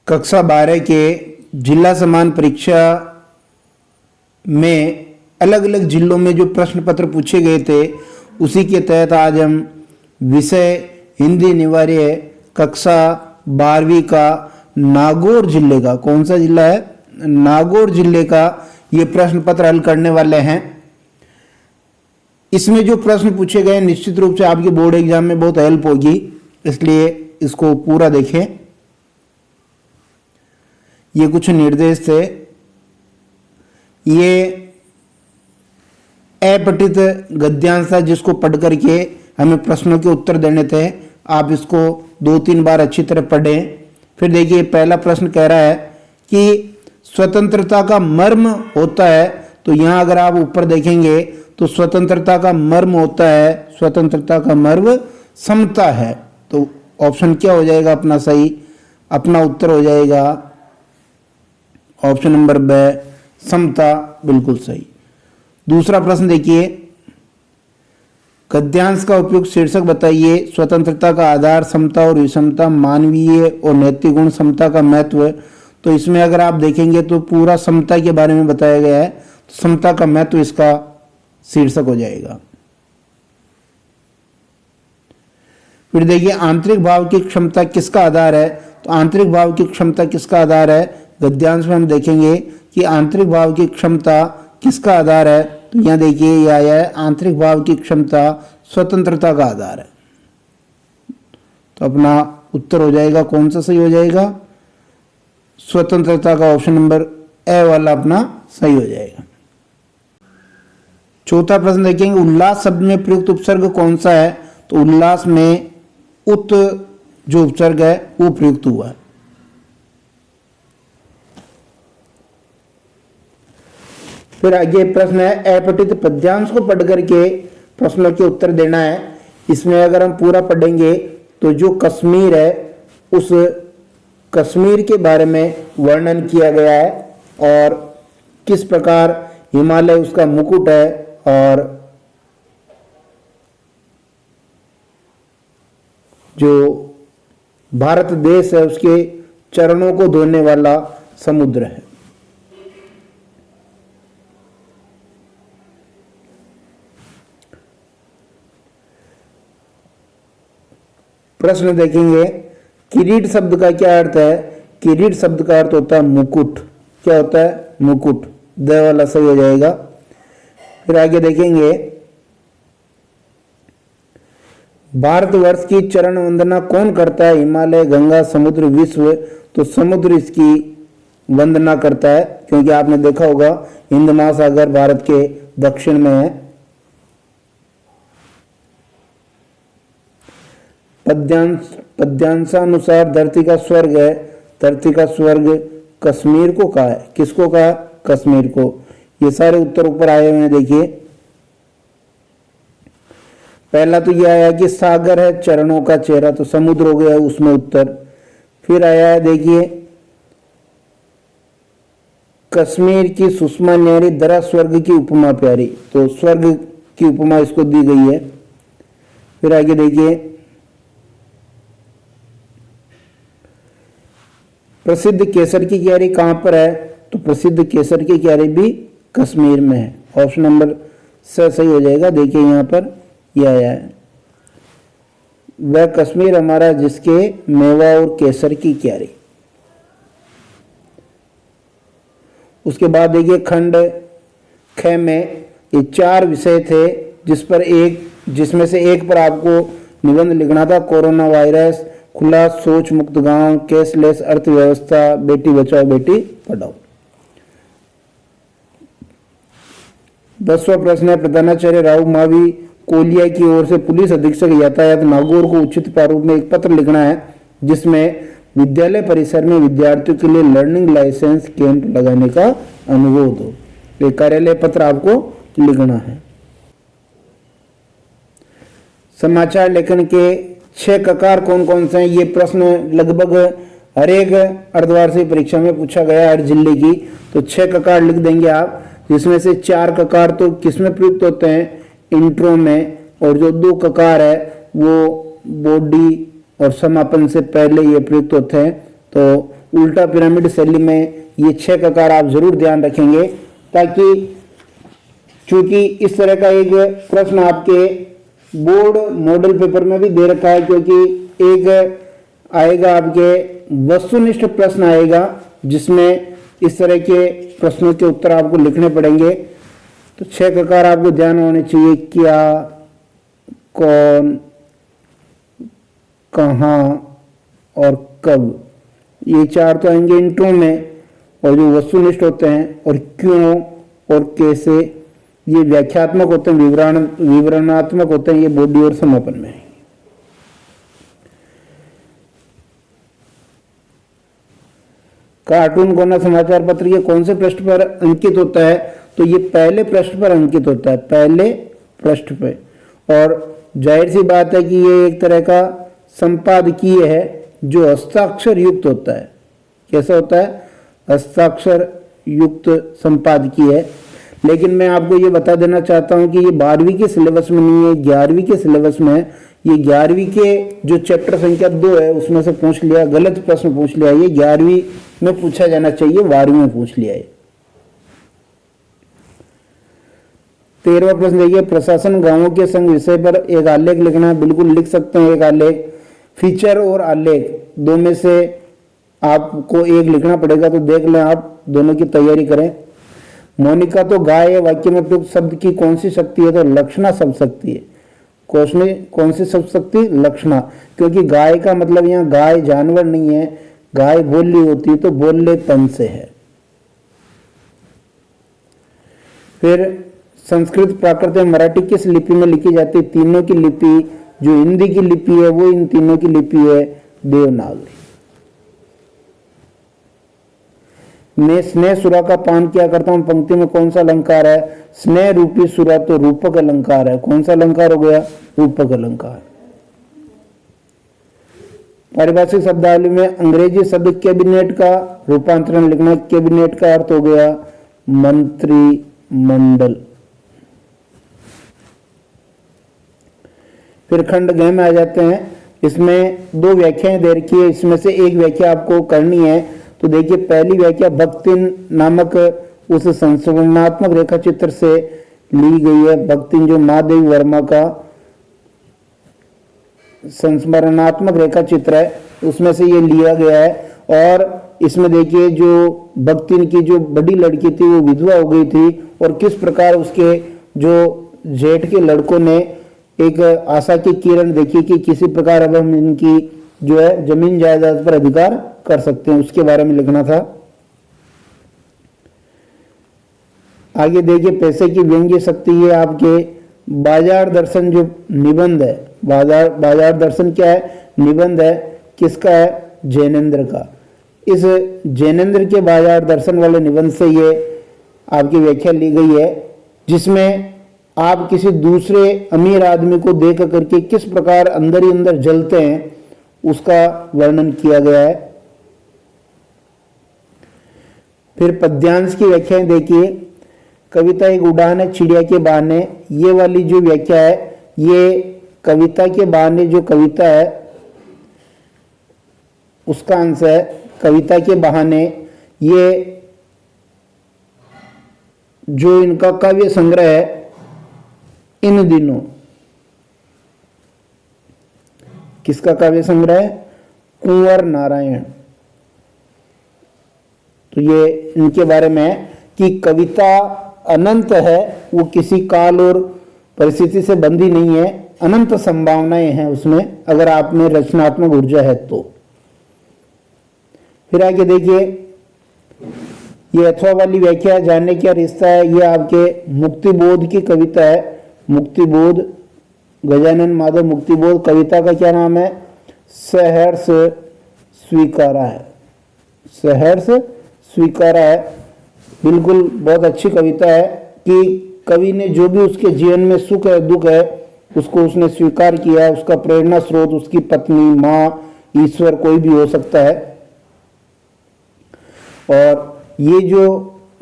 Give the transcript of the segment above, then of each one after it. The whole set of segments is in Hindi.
कक्षा 12 के जिला समान परीक्षा में अलग अलग जिलों में जो प्रश्न पत्र पूछे गए थे उसी के तहत आज हम विषय हिंदी अनिवार्य कक्षा 12वीं का नागौर जिले का, कौन सा जिला है, नागौर जिले का ये प्रश्न पत्र हल करने वाले हैं। इसमें जो प्रश्न पूछे गए निश्चित रूप से आपके बोर्ड एग्जाम में बहुत हेल्प होगी, इसलिए इसको पूरा देखें। ये कुछ निर्देश थे, ये अपठित गद्यांश था जिसको पढ़ करके हमें प्रश्नों के उत्तर देने थे। आप इसको 2-3 बार अच्छी तरह पढ़ें। फिर देखिए पहला प्रश्न कह रहा है कि स्वतंत्रता का मर्म होता है, तो यहां अगर आप ऊपर देखेंगे तो स्वतंत्रता का मर्म होता है, स्वतंत्रता का मर्म समता है। तो ऑप्शन क्या हो जाएगा अपना सही, अपना उत्तर हो जाएगा ऑप्शन नंबर ब, समता, बिल्कुल सही। दूसरा प्रश्न देखिए, गद्यांश का उपयुक्त शीर्षक बताइए। स्वतंत्रता का आधार, समता और विषमता, मानवीय और नैतिक गुण, समता का महत्व। तो इसमें अगर आप देखेंगे तो पूरा समता के बारे में बताया गया है, तो समता का महत्व इसका शीर्षक हो जाएगा। फिर देखिए आंतरिक भाव की क्षमता किसका आधार है, तो आंतरिक भाव की क्षमता किसका आधार है, गद्यांश में हम देखेंगे कि आंतरिक भाव की क्षमता किसका आधार है। तो यहां देखिए यह आया है आंतरिक भाव की क्षमता स्वतंत्रता का आधार है। तो अपना उत्तर हो जाएगा कौन सा सही हो जाएगा, स्वतंत्रता का ऑप्शन नंबर ए वाला अपना सही हो जाएगा। चौथा प्रश्न देखेंगे, उल्लास शब्द में प्रयुक्त उपसर्ग कौन सा है, तो उल्लास में उत जो उपसर्ग है वो प्रयुक्त हुआ है। फिर आगे प्रश्न है, अपठित पद्यांश को पढ़ करके प्रश्नों के उत्तर देना है। इसमें अगर हम पूरा पढ़ेंगे तो जो कश्मीर है उस कश्मीर के बारे में वर्णन किया गया है और किस प्रकार हिमालय उसका मुकुट है और जो भारत देश है उसके चरणों को धोने वाला समुद्र है। प्रश्न देखेंगे, किरीट शब्द का क्या अर्थ है, किरीट शब्द का अर्थ होता है मुकुट। क्या होता है, मुकुट, द वाला सही हो जाएगा। फिर आगे देखेंगे, भारतवर्ष की चरण वंदना कौन करता है, हिमालय, गंगा, समुद्र, विश्व। तो समुद्र इसकी वंदना करता है क्योंकि आपने देखा होगा हिंद महासागर भारत के दक्षिण में है। पद्यांशानुसार धरती का स्वर्ग है, धरती का स्वर्ग कश्मीर को कहा है, किसको कहा, कश्मीर को। ये सारे उत्तर ऊपर आए हुए हैं। देखिए पहला तो यह आया कि सागर है चरणों का चेहरा, तो समुद्र हो गया उसमें उत्तर। फिर आया है देखिए, कश्मीर की सुषमा न्यारी, दरा स्वर्ग की उपमा प्यारी, तो स्वर्ग की उपमा इसको दी गई है। फिर आगे देखिए, प्रसिद्ध केसर की क्यारी कहां पर है, तो प्रसिद्ध केसर की क्यारी भी कश्मीर में है। ऑप्शन नंबर स सही हो जाएगा। देखिए यहां पर यह आया है, वह कश्मीर हमारा जिसके मेवा और केसर की क्यारी। उसके बाद देखिए खंड ख में ये 4 विषय थे जिसमें से एक पर आपको निबंध लिखना था, कोरोना वायरस, खुला सोच मुक्त गांव, कैशलेस अर्थव्यवस्था, बेटी बचाओ बेटी पढ़ाओ। 10वां प्रश्न है, प्रधानाचार्य राव मावी कोलिया की ओर से पुलिस अधीक्षक यातायात नागौर को उचित प्रारूप में एक पत्र लिखना है जिसमें विद्यालय परिसर में विद्यार्थियों के लिए लर्निंग लाइसेंस कैंप लगाने का अनुरोध हो। ये कार्यालय पत्र आपको लिखना है। समाचार लेखन के 6 ककार कौन कौन से हैं, ये प्रश्न लगभग हर एक अर्धवार्षिक परीक्षा में पूछा गया हर जिले की। तो 6 ककार लिख देंगे आप, जिसमें से 4 ककार तो किसमें प्रयुक्त होते हैं, इंट्रो में, और जो 2 ककार है वो बॉडी और समापन से पहले ये प्रयुक्त होते हैं। तो उल्टा पिरामिड शैली में ये 6 ककार आप जरूर ध्यान रखेंगे, ताकि चूंकि इस तरह का एक प्रश्न आपके बोर्ड मॉडल पेपर में भी दे रखा है, क्योंकि एक आएगा आपके वस्तुनिष्ठ प्रश्न आएगा जिसमें इस तरह के प्रश्नों के उत्तर आपको लिखने पड़ेंगे। तो 6 ककार आपको ध्यान होने चाहिए, क्या, कौन, कहाँ और कब, ये 4 तो आएंगे इंट्रो में, और जो वस्तुनिष्ठ होते हैं और क्यों और कैसे ये व्याख्यात्मक होते हैं, विवरणात्मक होते हैं, ये बॉडी और समापन में। कार्टून कोना समाचार पत्र ये कौन से पृष्ठ पर अंकित होता है? तो ये पहले पृष्ठ पर अंकित होता है, पहले पृष्ठ पे। और जाहिर सी बात है कि ये एक तरह का संपादकीय है जो हस्ताक्षर युक्त होता है। कैसा होता है? हस्ताक्षर युक्त संपादकीय है। लेकिन मैं आपको ये बता देना चाहता हूं कि ये 12वीं के सिलेबस में नहीं है, 11वीं के सिलेबस में है। ये 11वीं के जो चैप्टर संख्या 2 है उसमें से पूछ लिया, गलत प्रश्न पूछ लिया। ये 11वीं में पूछा जाना चाहिए, 12वीं में पूछ लिया है। 13वां प्रश्न देखिए, प्रशासन गांवों के संघ विषय पर एक आलेख लिखना है। बिल्कुल लिख सकते हैं एक आलेख। फीचर और आलेख दो में से आपको एक लिखना पड़ेगा, तो देख लें, आप दोनों की तैयारी करें। मोनिका तो गाय है, वाक्य में प्रयुक्त शब्द की कौन सी शक्ति है? तो लक्षणा शब्द शक्ति है। कौन सी शब्द शक्ति? लक्षणा। क्योंकि गाय का मतलब यहाँ गाय जानवर नहीं है, गाय बोली होती है, तो बोले तन से है। फिर संस्कृत, प्राकृत, मराठी किस लिपि में लिखी जाती है? तीनों की लिपि, जो हिंदी की लिपि है वो इन तीनों की लिपि है देवनागरी। मैं स्नेह सुरा का पान किया करता हूं, पंक्ति में कौन सा अलंकार है? स्नेह रूपी सुरा तो रूपक अलंकार है। कौन सा अलंकार हो गया? रूपक अलंकार। पारिभाषिक शब्दावली में अंग्रेजी शब्द कैबिनेट का रूपांतरण लिखना। कैबिनेट का अर्थ हो गया मंत्रिमंडल। फिर खंड ग में आ जाते हैं। इसमें 2 व्याख्याएं दे रखी है, इसमें से एक व्याख्या आपको करनी है। तो देखिए, पहली व्याख्या भक्तिन नामक उस संस्मरणात्मक रेखा चित्र से ली गई है। भक्तिन जो महादेवी वर्मा का संस्मरणात्मक रेखा चित्र है, उसमें से ये लिया गया है। और इसमें देखिए, जो भक्तिन की जो बड़ी लड़की थी वो विधवा हो गई थी, और किस प्रकार उसके जो जेठ के लड़कों ने एक आशा की किरण देखी कि किसी प्रकार अब हम इनकी जो है जमीन जायदाद पर अधिकार कर सकते हैं, उसके बारे में लिखना था। आगे देखिए, पैसे की व्यंग्य शक्ति, ये आपके बाजार दर्शन जो निबंध है, बाजार दर्शन क्या है? निबंध है। किसका है? जैनेन्द्र का। इस जैनेन्द्र के बाजार दर्शन वाले निबंध से ये आपकी व्याख्या ली गई है, जिसमें आप किसी दूसरे अमीर आदमी को देख करके किस प्रकार अंदर ही अंदर जलते हैं उसका वर्णन किया गया है। फिर पद्यांश की व्याख्याएं देखिए। कविता एक उड़ान है चिड़िया के बहाने। ये वाली जो व्याख्या है, ये कविता के बहाने जो कविता है उसका अंश है। कविता के बहाने ये जो इनका काव्य संग्रह है, इन दिनों किसका काव्य संग्रह है? कुंवर नारायण। तो ये इनके बारे में है कि कविता अनंत है, वो किसी काल और परिस्थिति से बंधी नहीं है, अनंत संभावनाएं हैं उसमें, अगर आप में रचनात्मक ऊर्जा है तो। फिर आगे देखिए, ये अथवा वाली व्याख्या, जानने क्या रिश्ता है, ये आपके मुक्तिबोध की कविता है। मुक्तिबोध, गजानन माधव मुक्तिबोध। कविता का क्या नाम है? सहर्ष स्वीकारा है। सहर्ष स्वीकारा है। बिल्कुल बहुत अच्छी कविता है कि कवि ने जो भी उसके जीवन में सुख है दुख है उसको उसने स्वीकार किया है। उसका प्रेरणा स्रोत उसकी पत्नी, माँ, ईश्वर कोई भी हो सकता है। और ये जो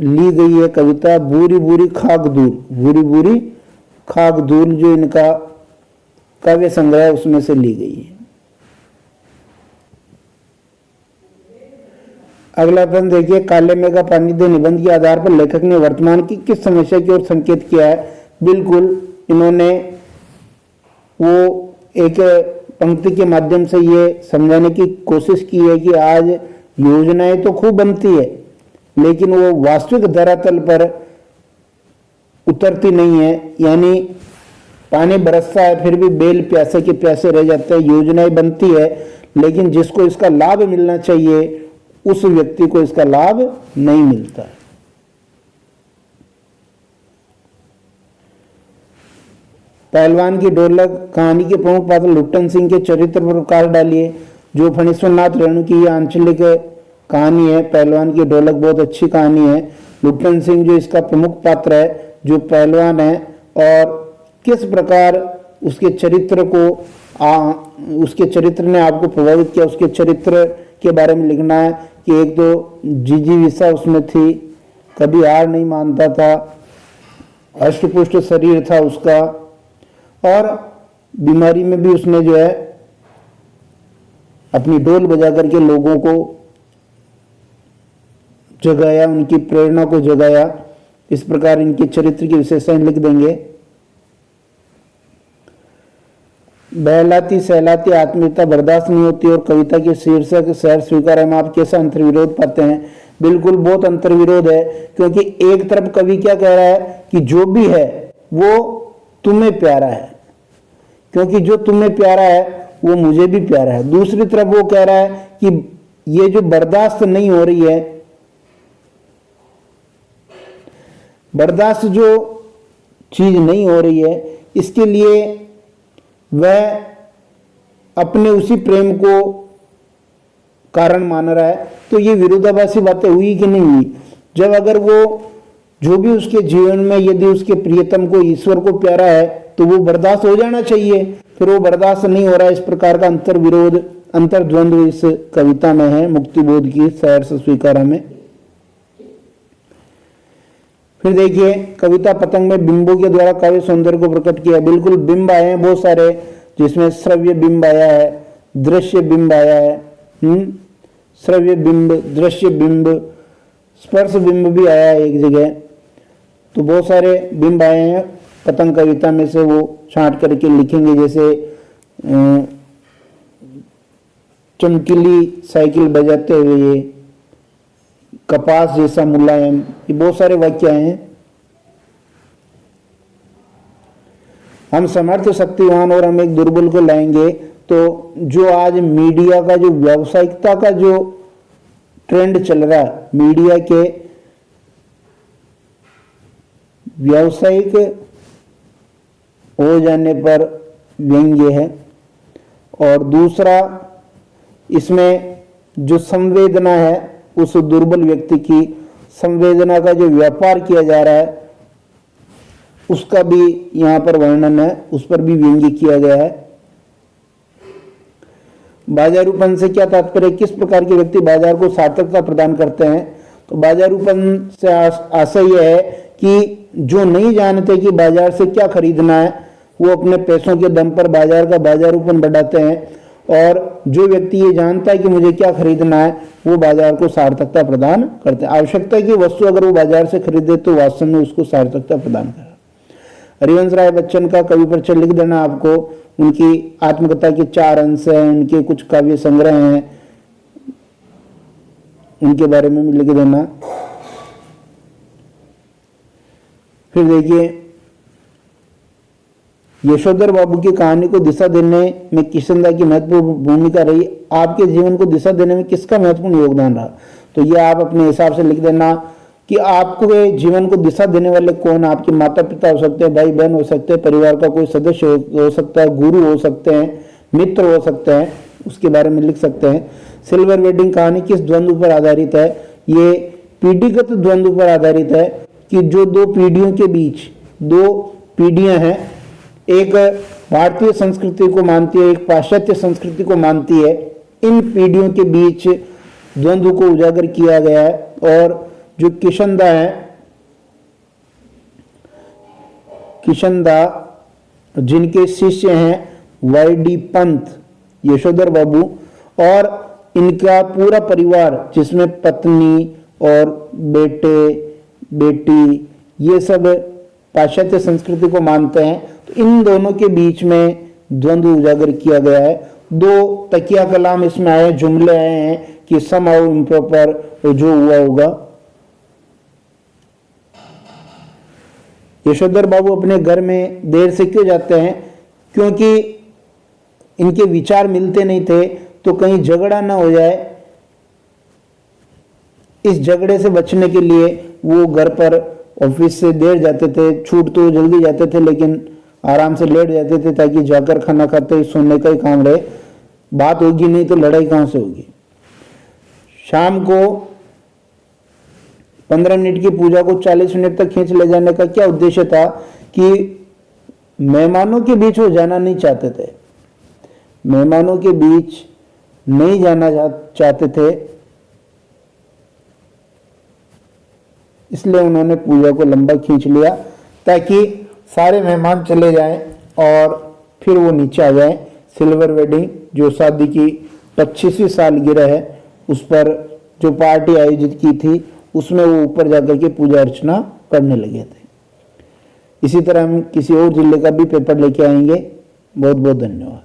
ली गई है कविता, बूरी बूरी खाक दूर, बूरी बूरी खाक दूर, जो इनका काव्य संग्रह उसमें से ली गई है। अगला प्रश्न देखिए, काले में का पानी दे निबंध के आधार पर लेखक ने वर्तमान की किस समस्या की ओर संकेत किया है। बिल्कुल इन्होंने वो एक पंक्ति के माध्यम से ये समझाने की कोशिश की है कि आज योजनाएं तो खूब बनती है लेकिन वो वास्तविक धरातल पर उतरती नहीं है, यानी पानी बरसता है फिर भी बेल प्यासे के प्यासे रह जाते हैं। योजनाएं बनती है लेकिन जिसको इसका लाभ मिलना चाहिए उस व्यक्ति को इसका लाभ नहीं मिलता है। पहलवान की ढोलक कहानी के प्रमुख पात्र लुट्टन सिंह के चरित्र पर प्रकाश डालिए। जो फणीश्वरनाथ रेणु की यह आंचलिक कहानी है। पहलवान की ढोलक बहुत अच्छी कहानी है। लुट्टन सिंह जो इसका प्रमुख पात्र है, जो पहलवान है, और किस प्रकार उसके चरित्र को उसके चरित्र ने आपको प्रभावित किया, उसके चरित्र के बारे में लिखना है कि एक तो जिजीविषा उसमें थी, कभी हार नहीं मानता था, अष्टपुष्ट शरीर था उसका, और बीमारी में भी उसने जो है अपनी ढोल बजा करके लोगों को जगाया, उनकी प्रेरणा को जगाया। इस प्रकार इनके चरित्र की विशेषताएं लिख देंगे। बहलाती सहलाती आत्मीयता बर्दाश्त नहीं होती और कविता के शीर्षक शहर स्वीकार है में आप कैसा अंतर्विरोध पाते हैं। बिल्कुल बहुत अंतर्विरोध है, क्योंकि एक तरफ कवि क्या कह रहा है कि जो भी है वो तुम्हें प्यारा है, क्योंकि जो तुम्हें प्यारा है वो मुझे भी प्यारा है। दूसरी तरफ वो कह रहा है कि ये जो बर्दाश्त नहीं हो रही है, बर्दाश्त जो चीज नहीं हो रही है, इसके लिए वह अपने उसी प्रेम को कारण मान रहा है। तो ये विरोधाभासी बातें हुई कि नहीं हुई। जब अगर वो जो भी उसके जीवन में यदि उसके प्रियतम को, ईश्वर को प्यारा है तो वो बर्दाश्त हो जाना चाहिए, फिर वो बर्दाश्त नहीं हो रहा है। इस प्रकार का अंतर्विरोध, अंतर्द्वंद्व इस कविता में है, मुक्तिबोध की सहर्ष स्वीकारा में। फिर देखिए, कविता पतंग में बिंबों के द्वारा काव्य सौंदर्य को प्रकट किया। बिल्कुल बिंब आए हैं बहुत सारे, जिसमें श्रव्य बिंब आया है, दृश्य बिंब आया है, श्रव्य बिंब, दृश्य बिंब, स्पर्श बिंब भी आया है एक जगह। तो बहुत सारे बिंब आए हैं पतंग कविता में से, वो छांट करके लिखेंगे। जैसे चमकीली साइकिल बजाते हुए, कपास जैसा मुलायम, ये बहुत सारे वाक्य हैं। हम समर्थ शक्तिवान और हम एक दुर्बल को लाएंगे। तो जो आज मीडिया का जो व्यावसायिकता का जो ट्रेंड चल रहा है, मीडिया के व्यावसायिक हो जाने पर व्यंग्य है। और दूसरा, इसमें जो संवेदना है, उस दुर्बल व्यक्ति की संवेदना का जो व्यापार किया जा रहा है उसका भी यहां पर वर्णन है, उस पर भी व्यंग्य किया गया है। बाजारूपन से क्या तात्पर्य, किस प्रकार के व्यक्ति बाजार को सार्थकता प्रदान करते हैं। तो बाजारूपन से आशय यह है कि जो नहीं जानते कि बाजार से क्या खरीदना है, वो अपने पैसों के दम पर बाजार का बाजारूपन बढ़ाते हैं, और जो व्यक्ति ये जानता है कि मुझे क्या खरीदना है, वो बाजार को सार्थकता प्रदान करते हैं। आवश्यकता की वस्तु अगर वो बाजार से खरीदे तो वास्तव में उसको सार्थकता प्रदान करें। हरिवंश राय बच्चन का कवि परिचय लिख देना आपको। उनकी आत्मकथा के 4 अंश हैं, उनके कुछ काव्य संग्रह हैं, उनके बारे में भी लिख देना। फिर देखिए, यशोधर बाबू की कहानी को दिशा देने में किशनदा की महत्वपूर्ण भूमिका रही। आपके जीवन को दिशा देने में किसका महत्वपूर्ण योगदान रहा, तो ये आप अपने हिसाब से लिख देना कि आपके जीवन को दिशा देने वाले कौन। आपके माता पिता हो सकते हैं, भाई बहन हो सकते हैं, परिवार का कोई सदस्य हो सकता है, गुरु हो सकते हैं, मित्र हो सकते हैं, उसके बारे में लिख सकते हैं। सिल्वर वेडिंग कहानी किस द्वंद्व पर आधारित है, ये पीढ़ीगत द्वंद्व पर आधारित है कि जो 2 पीढ़ियों के बीच 2 पीढ़ियां हैं, एक भारतीय संस्कृति को मानती है, एक पाश्चात्य संस्कृति को मानती है। इन पीढ़ियों के बीच द्वंद्व को उजागर किया गया है। और जो किशनदा है, किशनदा जिनके शिष्य हैं वाई डी पंत, यशोधर बाबू, और इनका पूरा परिवार जिसमें पत्नी और बेटे बेटी ये सब पाश्चात्य संस्कृति को मानते हैं, तो इन दोनों के बीच में द्वंद्व उजागर किया गया है। दो तकिया कलाम इसमें आए, जुमले आए हैं कि सम हाउ इम्प्रॉपर, जो हुआ होगा। यशोधर बाबू अपने घर में देर से क्यों जाते हैं? क्योंकि इनके विचार मिलते नहीं थे, तो कहीं झगड़ा ना हो जाए, इस झगड़े से बचने के लिए वो घर पर ऑफिस से देर जाते थे। छूट तो जल्दी जाते थे लेकिन आराम से लेट जाते थे, ताकि जाकर खाना खाते ही सोने का ही काम रहे। बात होगी नहीं तो लड़ाई कहां से होगी। शाम को 15 मिनट की पूजा को 40 मिनट तक खींच ले जाने का क्या उद्देश्य था? कि मेहमानों के बीच वो जाना नहीं चाहते थे, मेहमानों के बीच नहीं जाना चाहते थे, इसलिए उन्होंने पूजा को लंबा खींच लिया, ताकि सारे मेहमान चले जाएं और फिर वो नीचे आ जाएं। सिल्वर वेडिंग जो शादी की 25वीं सालगिरह है, उस पर जो पार्टी आयोजित की थी, उसमें वो ऊपर जाकर के पूजा अर्चना करने लगे थे। इसी तरह हम किसी और जिले का भी पेपर लेके आएंगे। बहुत बहुत धन्यवाद।